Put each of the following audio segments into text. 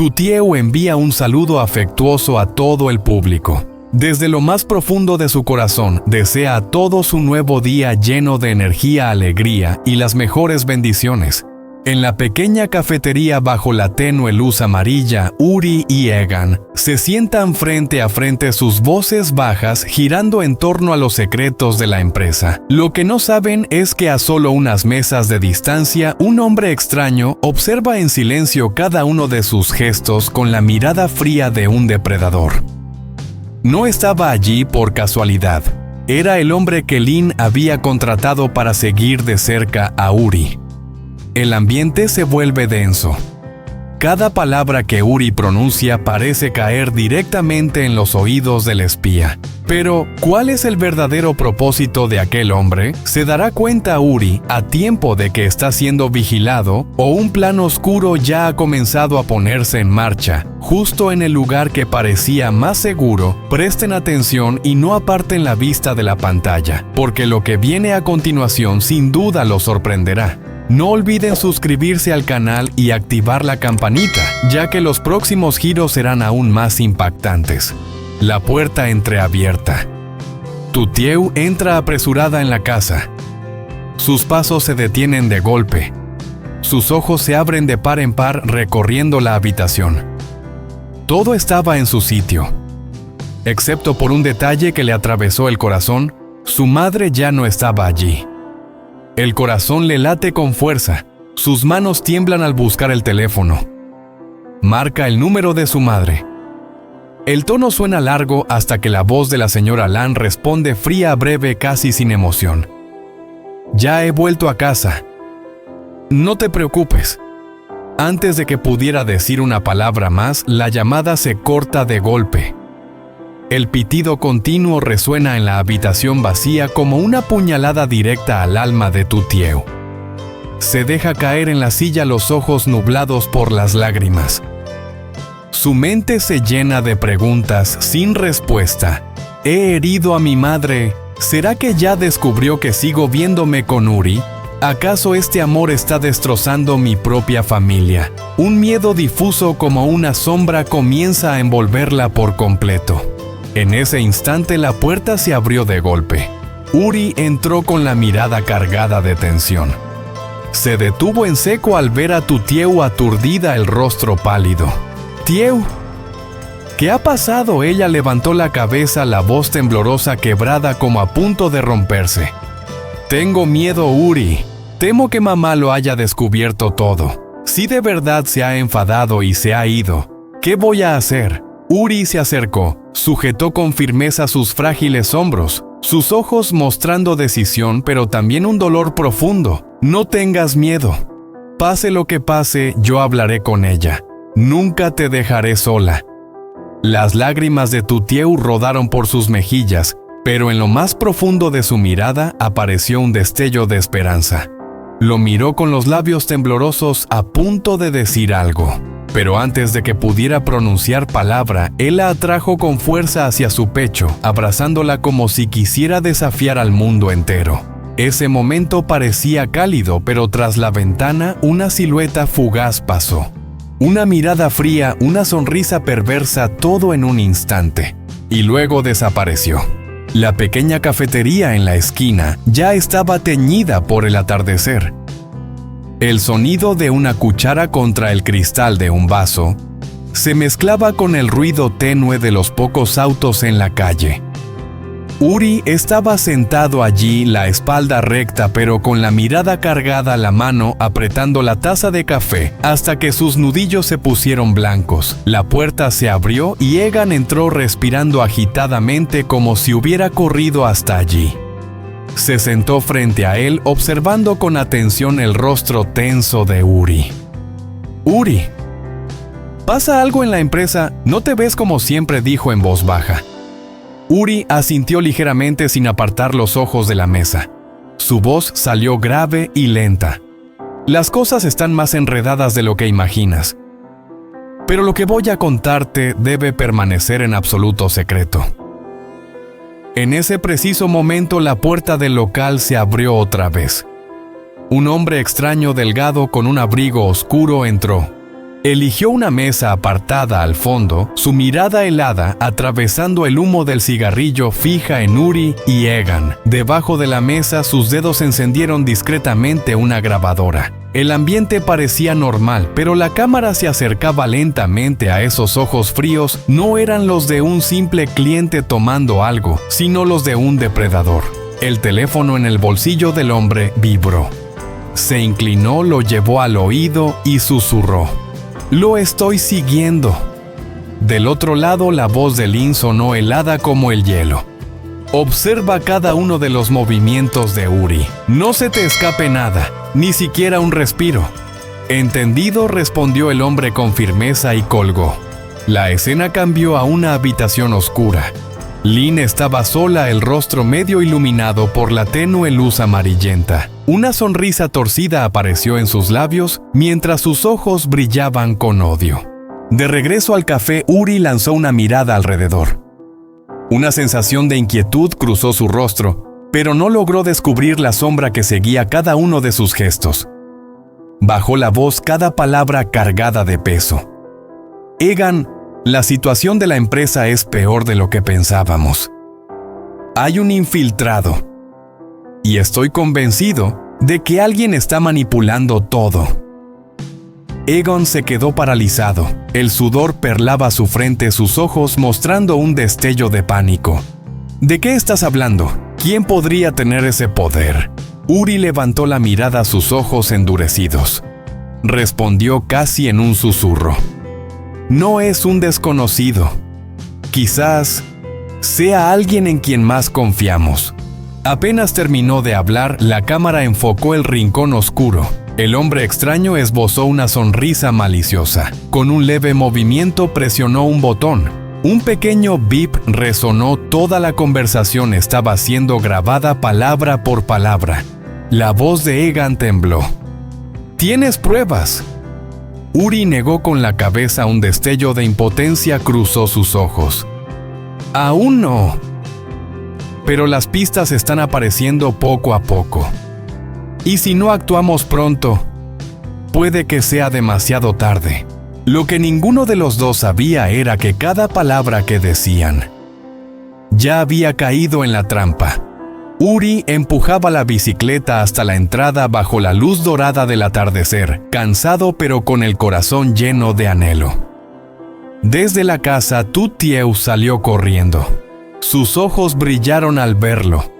Tutieu envía un saludo afectuoso a todo el público. Desde lo más profundo de su corazón, desea a todos un nuevo día lleno de energía, alegría y las mejores bendiciones. En la pequeña cafetería bajo la tenue luz amarilla, Uri y Egan se sientan frente a frente, sus voces bajas girando en torno a los secretos de la empresa. Lo que no saben es que a solo unas mesas de distancia, un hombre extraño observa en silencio cada uno de sus gestos con la mirada fría de un depredador. No estaba allí por casualidad. Era el hombre que Lin había contratado para seguir de cerca a Uri. El ambiente se vuelve denso. Cada palabra que Uri pronuncia parece caer directamente en los oídos del espía. Pero, ¿cuál es el verdadero propósito de aquel hombre? ¿Se dará cuenta Uri a tiempo de que está siendo vigilado o un plan oscuro ya ha comenzado a ponerse en marcha? Justo en el lugar que parecía más seguro, presten atención y no aparten la vista de la pantalla, porque lo que viene a continuación sin duda los sorprenderá. No olviden suscribirse al canal y activar la campanita, ya que los próximos giros serán aún más impactantes. La puerta entreabierta. Tutieu entra apresurada en la casa. Sus pasos se detienen de golpe. Sus ojos se abren de par en par recorriendo la habitación. Todo estaba en su sitio. Excepto por un detalle que le atravesó el corazón, su madre ya no estaba allí. El corazón le late con fuerza. Sus manos tiemblan al buscar el teléfono. Marca el número de su madre. El tono suena largo hasta que la voz de la señora Lan responde fría, breve, casi sin emoción. Ya he vuelto a casa. No te preocupes. Antes de que pudiera decir una palabra más, la llamada se corta de golpe. El pitido continuo resuena en la habitación vacía como una puñalada directa al alma de Tutieu. Se deja caer en la silla, los ojos nublados por las lágrimas. Su mente se llena de preguntas sin respuesta. ¿He herido a mi madre? ¿Será que ya descubrió que sigo viéndome con Uri? ¿Acaso este amor está destrozando mi propia familia? Un miedo difuso como una sombra comienza a envolverla por completo. En ese instante la puerta se abrió de golpe. Uri entró con la mirada cargada de tensión. Se detuvo en seco al ver a Tutieu aturdida, el rostro pálido. «Tieu, ¿qué ha pasado?». Ella levantó la cabeza, la voz temblorosa, quebrada, como a punto de romperse. «Tengo miedo, Uri. Temo que mamá lo haya descubierto todo. Si de verdad se ha enfadado y se ha ido, ¿qué voy a hacer?». Uri se acercó, sujetó con firmeza sus frágiles hombros, sus ojos mostrando decisión, pero también un dolor profundo. «No tengas miedo. Pase lo que pase, yo hablaré con ella. Nunca te dejaré sola». Las lágrimas de Tutieu rodaron por sus mejillas, pero en lo más profundo de su mirada apareció un destello de esperanza. Lo miró con los labios temblorosos, a punto de decir algo. Pero antes de que pudiera pronunciar palabra, él la atrajo con fuerza hacia su pecho, abrazándola como si quisiera desafiar al mundo entero. Ese momento parecía cálido, pero tras la ventana una silueta fugaz pasó. Una mirada fría, una sonrisa perversa, todo en un instante. Y luego desapareció. La pequeña cafetería en la esquina ya estaba teñida por el atardecer. El sonido de una cuchara contra el cristal de un vaso se mezclaba con el ruido tenue de los pocos autos en la calle. Uri estaba sentado allí, la espalda recta pero con la mirada cargada, la mano apretando la taza de café hasta que sus nudillos se pusieron blancos. La puerta se abrió y Egan entró respirando agitadamente como si hubiera corrido hasta allí. Se sentó frente a él, observando con atención el rostro tenso de Uri. «Uri, ¿pasa algo en la empresa? No te ves como siempre», dijo en voz baja. Uri asintió ligeramente sin apartar los ojos de la mesa. Su voz salió grave y lenta. «Las cosas están más enredadas de lo que imaginas. Pero lo que voy a contarte debe permanecer en absoluto secreto». En ese preciso momento la puerta del local se abrió otra vez. Un hombre extraño, delgado, con un abrigo oscuro entró. Eligió una mesa apartada al fondo, su mirada helada atravesando el humo del cigarrillo fija en Uri y Egan. Debajo de la mesa sus dedos encendieron discretamente una grabadora. El ambiente parecía normal, pero la cámara se acercaba lentamente a esos ojos fríos. No eran los de un simple cliente tomando algo, sino los de un depredador. El teléfono en el bolsillo del hombre vibró. Se inclinó, lo llevó al oído y susurró: «Lo estoy siguiendo». Del otro lado, la voz de Lynn sonó helada como el hielo. «Observa cada uno de los movimientos de Uri. No se te escape nada, ni siquiera un respiro». «Entendido», respondió el hombre con firmeza y colgó. La escena cambió a una habitación oscura. Lynn estaba sola, el rostro medio iluminado por la tenue luz amarillenta. Una sonrisa torcida apareció en sus labios, mientras sus ojos brillaban con odio. De regreso al café, Uri lanzó una mirada alrededor. Una sensación de inquietud cruzó su rostro, pero no logró descubrir la sombra que seguía cada uno de sus gestos. Bajó la voz, cada palabra cargada de peso. «Egan, la situación de la empresa es peor de lo que pensábamos. Hay un infiltrado. Y estoy convencido de que alguien está manipulando todo». Egon se quedó paralizado. El sudor perlaba su frente, sus ojos mostrando un destello de pánico. «¿De qué estás hablando? ¿Quién podría tener ese poder?» Uri levantó la mirada a sus ojos endurecidos. Respondió casi en un susurro: «No es un desconocido. Quizás sea alguien en quien más confiamos». Apenas terminó de hablar, la cámara enfocó el rincón oscuro. El hombre extraño esbozó una sonrisa maliciosa. Con un leve movimiento presionó un botón. Un pequeño bip resonó. Toda la conversación estaba siendo grabada palabra por palabra. La voz de Egan tembló. «¿Tienes pruebas?» Uri negó con la cabeza. Un destello de impotencia cruzó sus ojos. «Aún no. Pero las pistas están apareciendo poco a poco. Y si no actuamos pronto, puede que sea demasiado tarde». Lo que ninguno de los dos sabía era que cada palabra que decían ya había caído en la trampa. Uri empujaba la bicicleta hasta la entrada bajo la luz dorada del atardecer, cansado pero con el corazón lleno de anhelo. Desde la casa, Tutieu salió corriendo. Sus ojos brillaron al verlo.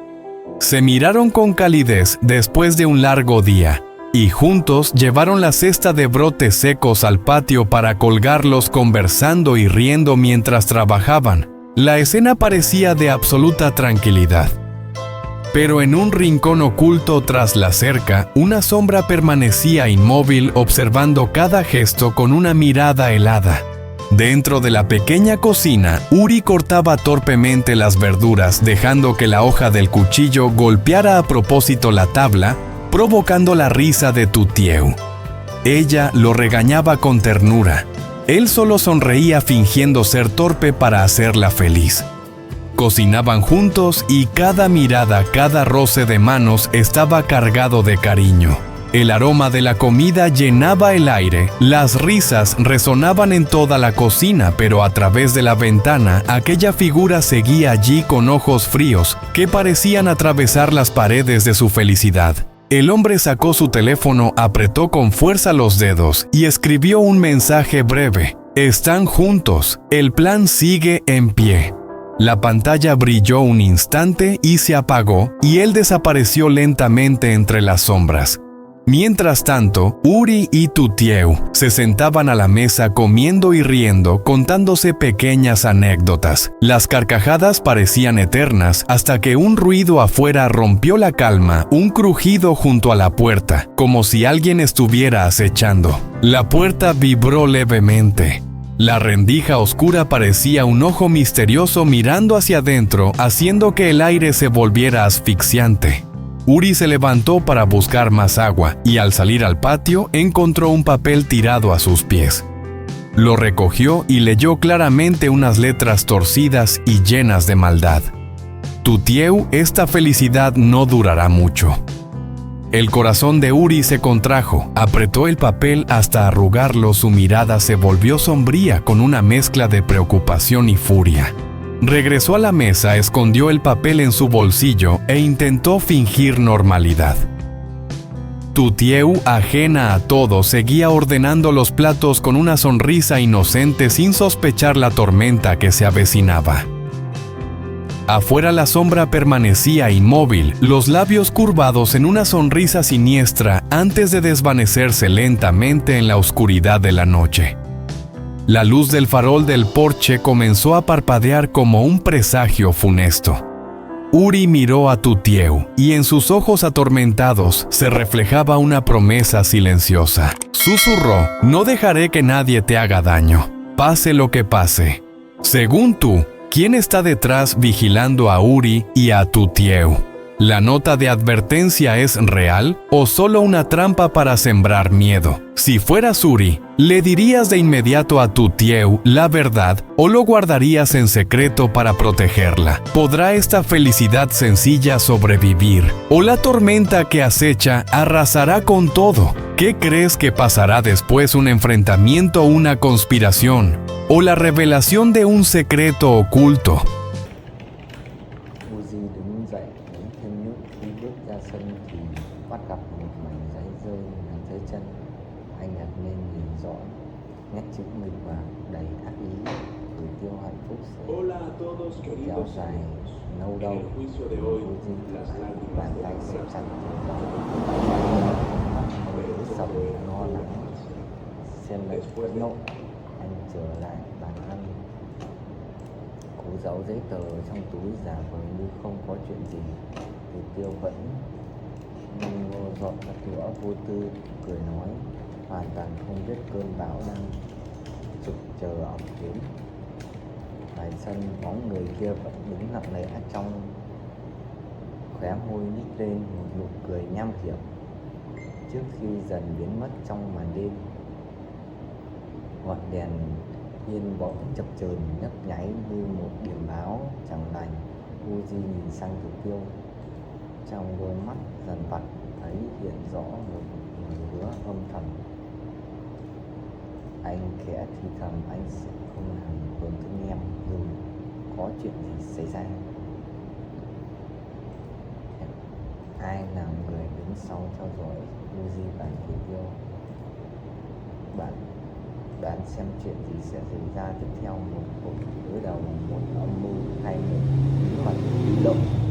Se miraron con calidez después de un largo día, y juntos llevaron la cesta de brotes secos al patio para colgarlos, conversando y riendo mientras trabajaban. La escena parecía de absoluta tranquilidad. Pero en un rincón oculto tras la cerca, una sombra permanecía inmóvil, observando cada gesto con una mirada helada. Dentro de la pequeña cocina, Uri cortaba torpemente las verduras, dejando que la hoja del cuchillo golpeara a propósito la tabla, provocando la risa de Tutieu. Ella lo regañaba con ternura. Él solo sonreía fingiendo ser torpe para hacerla feliz. Cocinaban juntos y cada mirada, cada roce de manos estaba cargado de cariño. El aroma de la comida llenaba el aire, las risas resonaban en toda la cocina, pero a través de la ventana, aquella figura seguía allí con ojos fríos que parecían atravesar las paredes de su felicidad. El hombre sacó su teléfono, apretó con fuerza los dedos y escribió un mensaje breve. «Están juntos, el plan sigue en pie». La pantalla brilló un instante y se apagó, y él desapareció lentamente entre las sombras. Mientras tanto, Uri y Tutieu se sentaban a la mesa comiendo y riendo, contándose pequeñas anécdotas. Las carcajadas parecían eternas hasta que un ruido afuera rompió la calma, un crujido junto a la puerta, como si alguien estuviera acechando. La puerta vibró levemente. La rendija oscura parecía un ojo misterioso mirando hacia adentro, haciendo que el aire se volviera asfixiante. Uri se levantó para buscar más agua y al salir al patio encontró un papel tirado a sus pies. Lo recogió y leyó claramente unas letras torcidas y llenas de maldad. «Tutieu, esta felicidad no durará mucho». El corazón de Uri se contrajo, apretó el papel hasta arrugarlo, su mirada se volvió sombría con una mezcla de preocupación y furia. Regresó a la mesa, escondió el papel en su bolsillo e intentó fingir normalidad. Tutieu, ajena a todo, seguía ordenando los platos con una sonrisa inocente sin sospechar la tormenta que se avecinaba. Afuera la sombra permanecía inmóvil, los labios curvados en una sonrisa siniestra antes de desvanecerse lentamente en la oscuridad de la noche. La luz del farol del porche comenzó a parpadear como un presagio funesto. Uri miró a Tutieu y en sus ojos atormentados se reflejaba una promesa silenciosa. Susurró: «No dejaré que nadie te haga daño, pase lo que pase. Según tú, ¿quién está detrás vigilando a Uri y a Tutieu? ¿La nota de advertencia es real o solo una trampa para sembrar miedo? Si fueras Uri, ¿le dirías de inmediato a Tutieu la verdad o lo guardarías en secreto para protegerla? ¿Podrá esta felicidad sencilla sobrevivir? ¿O la tormenta que acecha arrasará con todo? ¿Qué crees que pasará después? ¿Un enfrentamiento o una conspiración? ¿O la revelación de un secreto oculto? Uzi đứng dậy uống thêm nước. Khi bước ra sân thì bắt gặp một mảnh giấy rơi ngay dưới chân. Anh ngạc nhiên nhìn rõ nét chữ nghịch và đầy ác ý: gửi Tiêu hạnh phúc sẽ kéo dài lâu đâu. Uzi bàn tay siết chặt với sầu lo lắng xen lẫn phẫn nộ. Anh trở lại bản thân, cố giấu giấy tờ trong túi, giả vờ như không có chuyện gì. Thì Tiêu vẫn dọn các đũa vô tư, cười nói, hoàn toàn không biết cơn bão đang trực chờ ập đến. Ngoài sân, bóng người kia vẫn đứng lặng lẽ trong, khóe môi nhích lên một nụ cười nham hiểm trước khi dần biến mất trong màn đêm. Ngọn đèn hiên bỗng chập chờn nhấp nháy như một điểm báo chẳng lành. Uzi nhìn sang Tiêu, trong đôi mắt dần vặt thấy hiện rõ một lời hứa âm thầm. Anh khẽ thì thầm, anh sẽ không làm tổn thương em dù có chuyện gì xảy ra. Ai là người đứng sau theo dõi Uzi và Tiêu? Bạn đoán xem chuyện gì sẽ xảy ra tiếp theo, một cuộc đối đầu, một âm mưu hay một bí mật bí động.